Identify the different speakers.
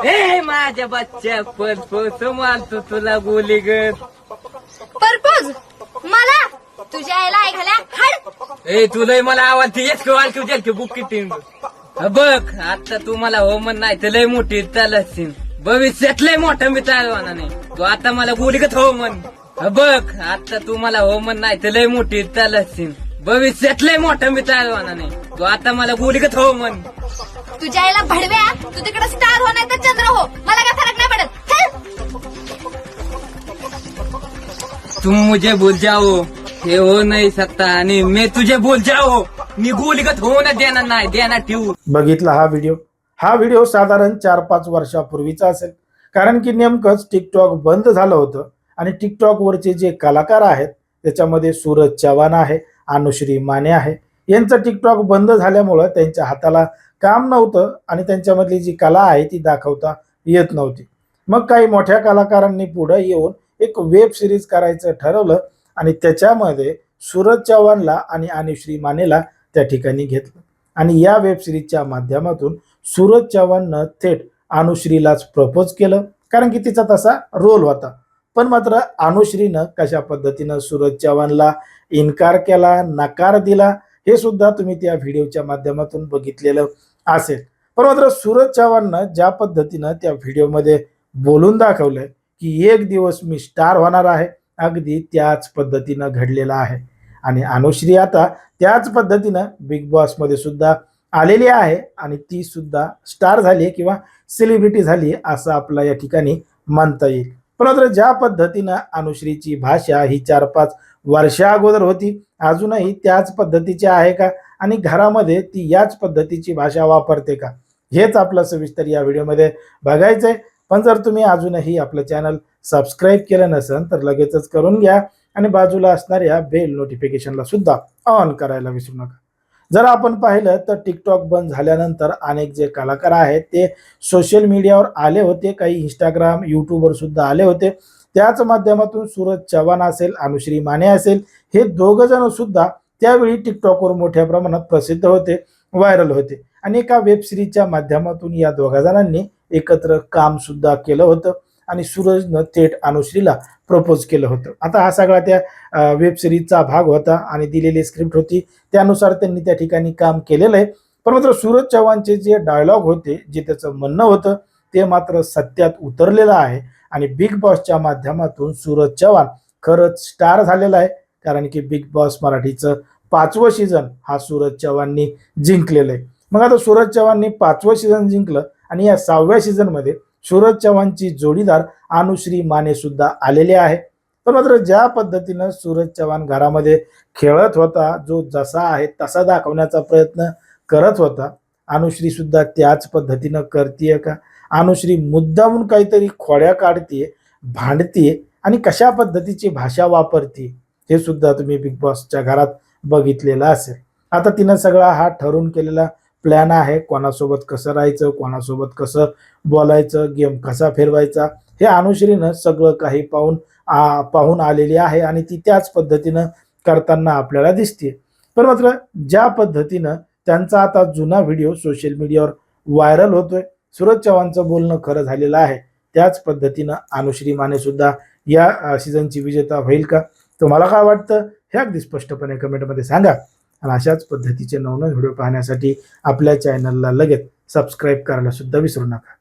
Speaker 1: ए माझ्या बच्च्या परपोज मानतो तुला गोली ग.
Speaker 2: परपोज मला तुझ्या आईला आई घाल्या हाड.
Speaker 1: ए तुला मला आवाज येत किंवा तुझ्या की बुक किती बघ आता तू मला हो म्हण नाही तर लय मोठी चालशील भविष्यात लय मोठा मी चालवाना नाही तू आता मला गोली गत हो म्हण. बघ आता तू मला हो म्हण नाही तर लय मोठी चालशील भविष्यात लय मोठा मी चालवाना नाही तू आता मला गोली गत हो म्हण.
Speaker 2: तुझ्या आईला भडव्या तू तिकडे स्टार हो नाही तर चंद्र हो मला काय फरक नाही पडत.
Speaker 1: तुम मुझे भूल जाओ हे हो नाही सकता आणि मी तुझे भूल जाओ मी गोलीगत होऊ न देणार नाही देणार ठेवू.
Speaker 3: बघितला हा व्हिडिओ साधारण 4-5 वर्षापूर्वीचा असेल. कारण की नेमकंच टिकटॉक बंद झालं होतं आणि टिकटॉक वरचे जे कलाकार आहेत त्याच्यामध्ये सूरज चव्हाण आहे, अनुश्री माने आहे. यांचं टिकटॉक बंद झाल्यामुळं त्यांच्या हाताला काम नव्हतं आणि त्यांच्यामधली जी कला आहे ती दाखवता येत नव्हती. मग काही मोठ्या कलाकारांनी पुढे येऊन एक वेब सिरीज करायचं ठरवलं आणि त्याच्यामध्ये सूरज चव्हाणला आणि अनुश्री मानेला त्या ठिकाणी घेतलं आणि या वेब सिरीजच्या माध्यमातून सूरज चव्हाणनं थेट अनुश्रीलाच प्रपोज केलं. कारण की तिचा तसा रोल होता. पण मात्र अनुश्रीनं कशा पद्धतीनं सूरज चव्हाणला इन्कार केला, नकार दिला हे सुद्धा तुम्ही त्या व्हिडिओच्या माध्यमातून बघितलेलं असेल. पण मात्र सूरज चव्हाणनं ज्या पद्धतीनं त्या व्हिडिओमध्ये बोलून दाखवलंय की एक दिवस मी स्टार होणार आहे, अगदी त्याच पद्धतीनं घडलेलं आहे. आणि अनुश्री आता त्याच पद्धतीनं बिग बॉस मध्ये सुद्धा आलेली आहे आणि ती सुद्धा स्टार झाली किंवा सेलिब्रिटी झाली असं आपला या ठिकाणी म्हणता येईल. पण मात्र ज्या पद्धतीनं अनुश्रीची भाषा ही 4-5 वर्षा अगोदर होती अजूनही त्याच पद्धतीची आहे का आणि घरामध्ये ती याच पद्धतीची भाषा वापरते का हेच आपलं सविस्तर या व्हिडिओमध्ये बघायचंय. पण जर तुम्ही अजूनही आपलं चॅनल सबस्क्राईब केलं नसेल तर लगेचच करून घ्या आणि बाजूला असणाऱ्या बेल नोटिफिकेशनला सुद्धा ऑन करायला विसरू नका. जर आपण पाहिलं तर टिकटॉक बंद झाल्यानंतर अनेक जे कलाकार आहेत ते सोशल मीडियावर आले होते, काही इंस्टाग्राम यूट्यूबवर सुद्धा आले होते. त्याच माध्यमातून सूरज चव्हाण असेल, अनुश्री माने असेल हे दोघं जण सुद्धा त्यावेळी टिकटॉकवर मोठ्या प्रमाणात प्रसिद्ध होते, व्हायरल होते आणि एका वेब सिरीजच्या माध्यमातून या दोघा जणांनी एकत्र काम सुद्धा केलं होतं आणि सूरजनं थेट अनुश्रीला प्रपोज केलं होतं. आता हा सगळा त्या वेब सिरीजचा भाग होता आणि दिलेली स्क्रिप्ट होती त्यानुसार त्यांनी त्या ठिकाणी काम केलेलं आहे. पण मात्र सूरज चव्हाणचे जे डायलॉग होते, जे त्याचं म्हणणं होतं ते मात्र सत्यात उतरलेलं आहे आणि बिग बॉसच्या माध्यमातून सूरज चव्हाण खरंच स्टार झालेला आहे. कारण की बिग बॉस मराठीचं 5वं सीझन हा सूरज चव्हाणनी जिंकलेलं आहे. मग आता सूरज चव्हाणनी 5वं सीझन जिंकलं आणि या 6व्या सीझनमध्ये सूरज चव्हाणची जोडीदार अनुश्री माने सुद्धा आलेले आहे. पण मात्र ज्या पद्धतीनं सूरज चव्हाण घरामध्ये खेळत होता, जो जसा आहे तसा दाखवण्याचा प्रयत्न करत होता, अनुश्री सुद्धा त्याच पद्धतीनं करतीये का? अनुश्री मुद्दामून काहीतरी खोड्या काढतीये, भांडतीये आणि कशा पद्धतीची भाषा वापरते हे सुद्धा तुम्ही बिग बॉसच्या घरात बघितलेलं असेल. आता तिनं सगळा हा ठरवून केलेला प्लॅन आहे, कोणासोबत कसं राहायचं, कोणासोबत कसं बोलायचं, गेम कसा फिरवायचा हे अनुश्रीनं सगळं काही पाहून आलेली आहे आणि ती त्याच पद्धतीनं करताना आपल्याला दिसते. पण मात्र ज्या पद्धतीनं त्यांचा आता जुना व्हिडिओ सोशल मीडियावर व्हायरल होतोय, सूरज चव्हाणचं बोलणं खरं झालेलं आहे, त्याच पद्धतीनं अनुश्री माने सुद्धा या सीझनची विजेता होईल का? तुम्हाला काय वाटतं हे अगदी स्पष्टपणे कमेंटमध्ये सांगा. आणि अशाच पद्धतीचे नवनवीन व्हिडिओ पाहण्यासाठी आपल्या चॅनलला लगेच सबस्क्राईब करायला सुद्धा विसरू नका.